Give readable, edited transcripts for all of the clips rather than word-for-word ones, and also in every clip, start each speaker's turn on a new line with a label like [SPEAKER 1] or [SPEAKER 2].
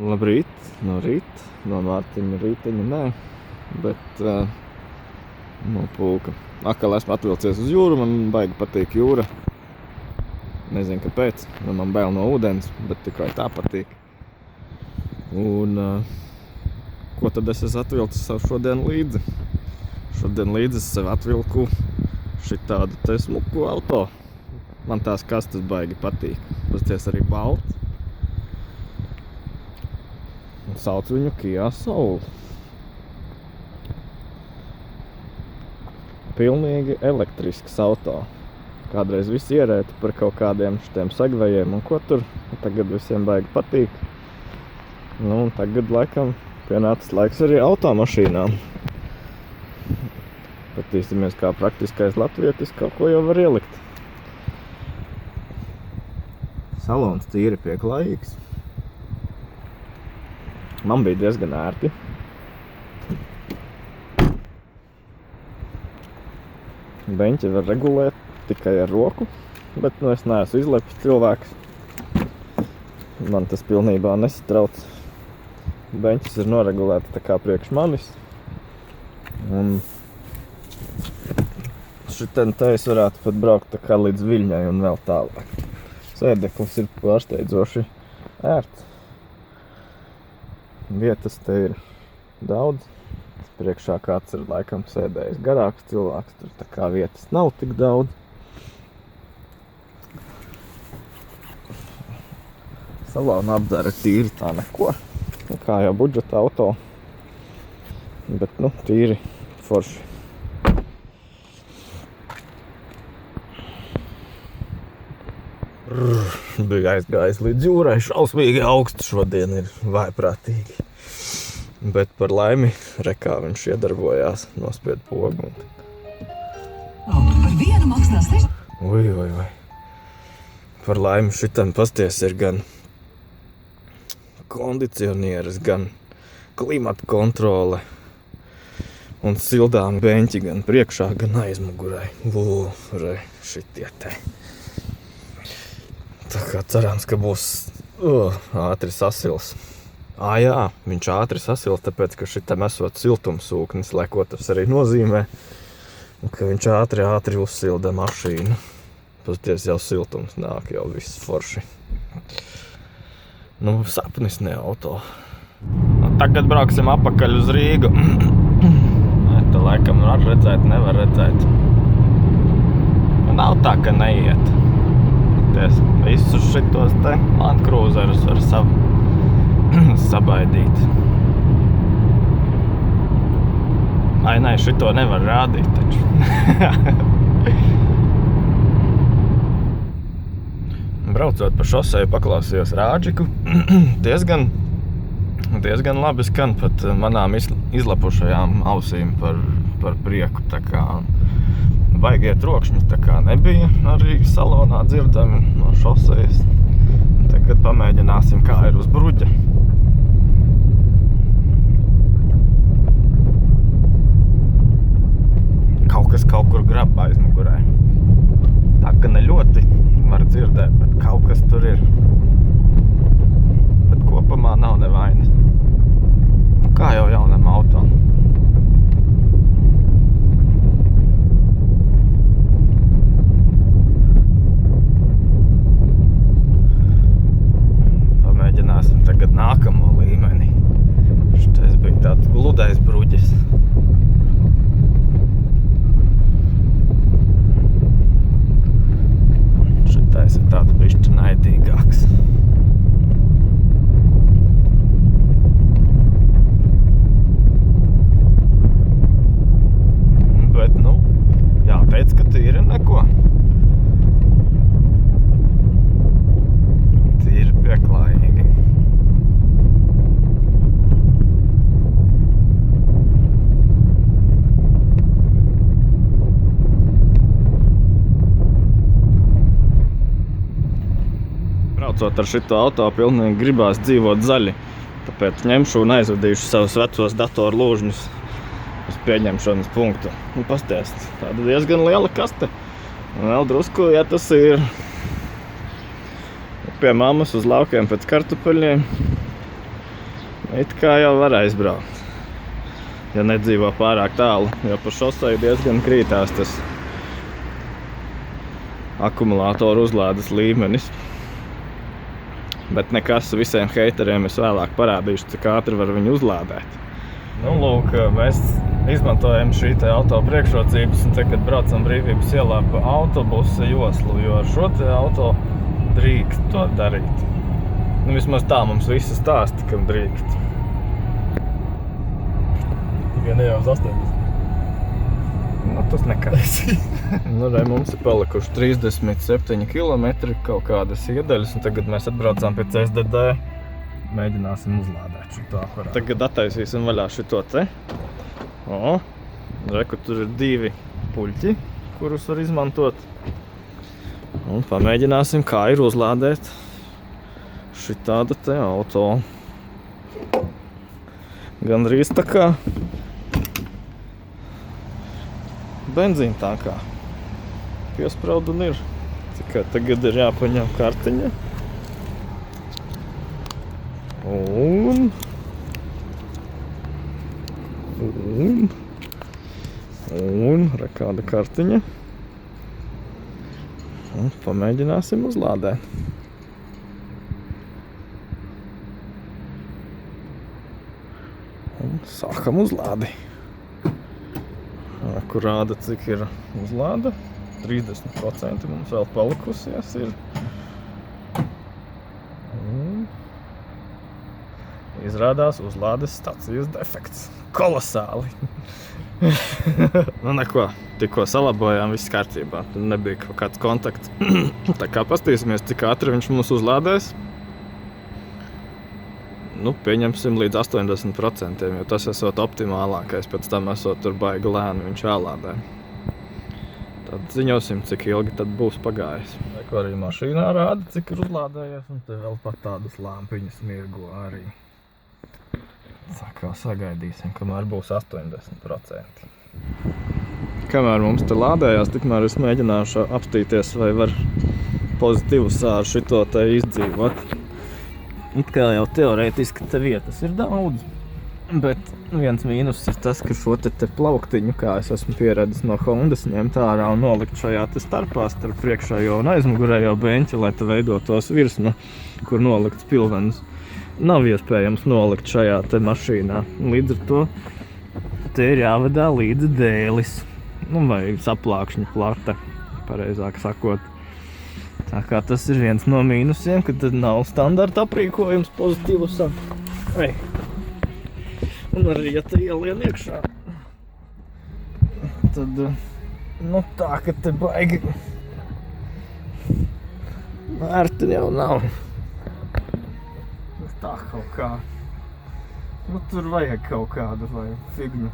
[SPEAKER 1] Labrīt, no rīta, no Mārtiņa rīteņa nē, bet no pulka. Akal esmu atvilcies uz jūru, man baigi patīk jūra. Nezinu kāpēc, man bail no ūdens, bet tikai tā patīk. Un ko tad es esmu atvilcis sev šodien līdzi? Šodien līdzi es sev atvilku šitādu te smuku auto. Man tās kastes baigi patīk. Pasties arī balts. Un sauc viņu Kia Soul. Pilnīgi elektrisks auto. Kādreiz visi ierēti par kaut kādiem šitiem segvejiem un ko tur. Tagad visiem baigi patīk. Nu, un tagad laikam pienācis laiks arī automašīnām. Patīsimies, kā praktiskais latvietis kaut ko jau var ielikt. Salons tīri pieklājīgs. Man bija diezgan ērti. Beņķi var regulēt tikai ar roku, bet es neesmu izlepis cilvēks. Man tas pilnībā nesatrauc. Beņķis ir noregulēti tā kā priekš manis. Un šitien te es varētu pat braukt tā kā līdz Viļņai un vēl tālāk. Sēdeklis ir pārsteidzoši ērts. Vietas te ir daudz. Priekšā kāds ir laikam sēdējis garāks cilvēks, tur tā kā vietas nav tik daudz. Salona apdara tīri tā neko, kā jau budžeta auto, bet tīri forši. Bija aizgājis līdz jūrai, šausmīgi augstu šodien ir vājprātīgi. Bet par laimi, rekā viņš iedarbojās, nospied pogu.
[SPEAKER 2] Par vienu maksās 6.
[SPEAKER 1] Ui. Par laimi šitam pasties ir gan kondicionieris, gan klimata kontrole un sildām beņķi gan priekšā, gan aizmugurai. Re, šitie te. Tā kā cerams, ka būs ātri sasils. Jā, viņš ātri sasils, tāpēc, ka šitam esot siltumsūknis, lai ko tas arī nozīmē. Un ka viņš ātri uzsilda mašīnu. Pasties jau siltums nāk, jau viss forši. Sapnis ne auto. Tagad brauksim apakaļ uz Rīgu. Te laikam var redzēt, nevar redzēt. Nav tā, ka neiet. Visus šitos te Land Cruiserus var sabaidīt. Nē, šito nevar rādīt taču. Braucot pa šoseju paklausījos Rādžiku. Diezgan labi skan pat manām izlapušajām ausīm par prieku. Tā kā baigie trokšņi tā kā nebija arī salonā dzirdami no šosejas. Tagad pamēģināsim, kā ir uz bruģa. Kaut kas kaut kur grab aizmugurē. Tā ka ne ļoti var dzirdēt, bet kaut kas tur ir. Bet kopumā nav nevainas. Kā jau jaunam auto. Pamēģināsim tagad nākamo līmeni. Šitais bija tāds gludais bruģis. Šitais ir tāds bišķi naidīgāks. Bet, jāteic, ka tīri neko. Tīri pieklājīgi. Braucot ar šito auto, pilnīgi gribās dzīvot zaļi. Tāpēc ņemšu un aizvadīšu savus vecos datoru lūžņus uz pieņemšanas punktu. Pasties, tāda diezgan liela kaste. Un vēl drusku, ja tas ir pie mammas uz laukiem pēc kartupeļiem. It kā jau var aizbraukt. Ja nedzīvo pārāk tālu, jo pa šoseju diezgan krītās tas akumulātoru uzlādes līmenis. Bet nekas, visiem heiteriem es vēlāk parādīšu, cik ātri var viņu uzlādēt. Nu, lūk, mēs izmantojam šī te auto priekšrocības, un tagad braucam Brīvības ielā pa autobusa joslu, jo ar šo te auto drīkst to darīt. Nu, vismaz tā mums visi stāsta, kam drīkst.
[SPEAKER 2] Tikai ne jau uz 80.
[SPEAKER 1] Nu, tas nekas. Nu, re, mums ir palikuši 37 kilometri kaut kādas iedaļas, un tagad mēs atbraucām pie SDD. Mēģināsim uzlādēt šito aparātu. Tagad attaisīsim vaļā šito te. O, reku, tur ir 2 puļķi, kurus var izmantot. Un pamēģināsim, kā ir uzlādēt šitāda te auto. Gandrīz tā kā benzīna tankā. Piespraud un ir. Tikai tagad ir jāpaņem kartiņa. Un re kāda kartiņa. Un pamēģināsim uzlādēt. Un sākam uzlādi. Kur rāda, cik ir uzlāda. 30% mums vēl palikusies ir. Un izrādās uzlādes stacijas defekts. Kolosāli! Nu neko, tikko salabojām, viss kārtībā. Tur nebija kaut kāds kontakts. Tā kā pastīsimies, cik ātri viņš mums uzlādēs. Nu, pieņemsim līdz 80%, jo tas esot optimālākais, pēc tam esot tur baigi lēni viņš jālādē. Tad ziņosim, cik ilgi tad būs pagājis. Ko arī mašīnā rāda, cik ir uzlādējies, un te vēl pat tādas lampiņas mirgo arī. Tā kā sagaidīsim, kamēr būs 80%. Kamēr mums te lādējās, tikmēr es mēģināšu apstīties, vai var pozitīvu sāru šito te izdzīvot. It kā jau teorētiski te vietas ir daudz, bet viens mīnus ir tas, ka šo te plauktiņu, kā es esmu pieredzis no Hondas, ņemt ārā un nolikt šajā te starpā starp priekšējo un aizmugurējo beņķi, lai te veidotos virsma, kur nolikt spilvenus. Nav iespējams nolikt šajā te mašīnā. Līdz ar to te ir jāvedā līdzi dēlis, nu vai saplākšņa plate, pareizāk sakot. Tā kā tas ir viens no mīnusiem, ka tad nav standarta aprīkojums pozitīvusam. Un arī, ja te ielien iekšā, tad, nu tā, ka te baigi vērti jau nav. Tā kaut kā. Nu tur vajag kaut kādu vai figņu,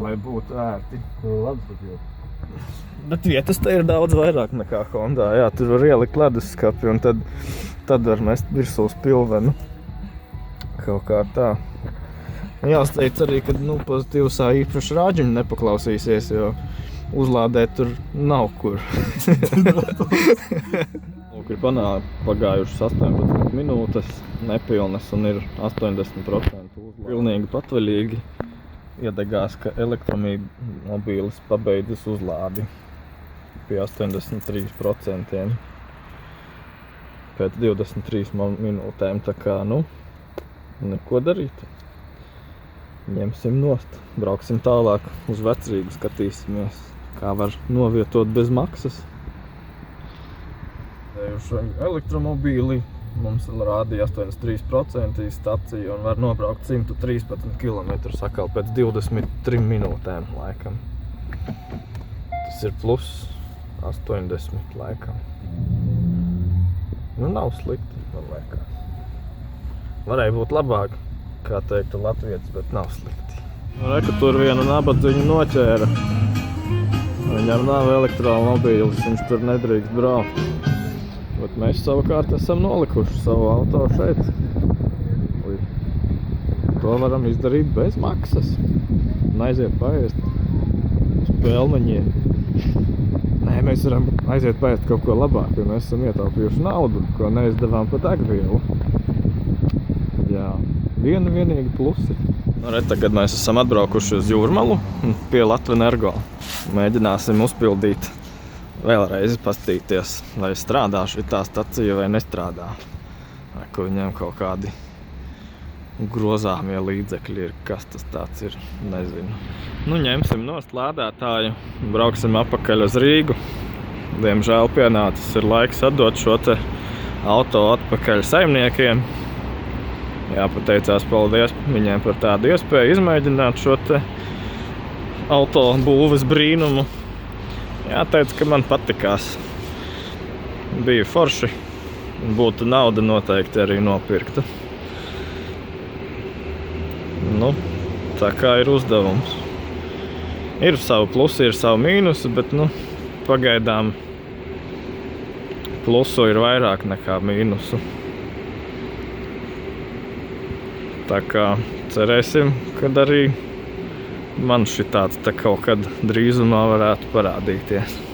[SPEAKER 1] lai būtu ērti.
[SPEAKER 2] Labs, bet jau.
[SPEAKER 1] Bet vietas te ir daudz vairāk nekā Hondā. Jā, tur var ielikt leduskapi un tad var mest virsū spilvenu. Kaut kā tā. Jāsteidz arī, ka pozitīvsā īpaši rāģiņu nepaklausīsies, jo uzlādēt tur nav kur. Lūk, ir pagājušas 18 minūtes nepilnas un ir 80% uzlādēt. Pilnīgi patvaļīgi. Iedegās, ka elektromobīlis pabeidzis uzlādi pie 83% pēc 23 minūtēm, tā kā, neko darīt. Ņemsim nost, brauksim tālāk uz Vecrīgu, skatīsimies, kā var novietot bez maksas. Šo elektromobīli mums rādīja 83% stacija un var nobraukt 113 km sakal pēc 23 minūtēm laikam. Tas ir plus 80 laikam. Nu nav slikti, man liekas. Varēja būt labāk, kā teiktu latvietis, bet nav slikti. Reku tur vienu nabadziņu noķēra. Viņam nav elektromobīlis, viņš tur nedrīkst braukt. Bet mēs savukārt esam nolikuši savu auto šeit. To varam izdarīt bez maksas. Un aiziet paēst uz pelmeņiem. Nē, mēs varam aiziet paēst kaut ko labāk, jo mēs esam ietaupījuši naudu, ko neizdevām pa degvielu. Jā. vienīgi plusi. Tagad mēs esam atbraukuši uz Jūrmalu pie Latvenergo. Mēģināsim uzpildīt vēlreiz pastīties, vai strādā šitā stacija vai nestrādā. Vai ka viņiem kaut kādi grozāmie līdzekļi ir, kas tas tāds ir, nezinu. Ņemsim nost lādētāju, brauksim apakaļ uz Rīgu. Diemžēl pienācis ir laiks atdot šo te auto atpakaļ saimniekiem. Jāpateicās paldies viņiem par tādu iespēju izmēģināt šo te auto būves brīnumu. Jāteic, ka man patikās. Bija forši. Būtu nauda noteikti arī nopirkta. Tā kā ir uzdevums. Ir savu plusi, ir savu mīnusu, bet pagaidām plusu ir vairāk nekā mīnusu. Tā kā cerēsim, kad arī man šitāds kaut kad drīzumā varētu parādīties.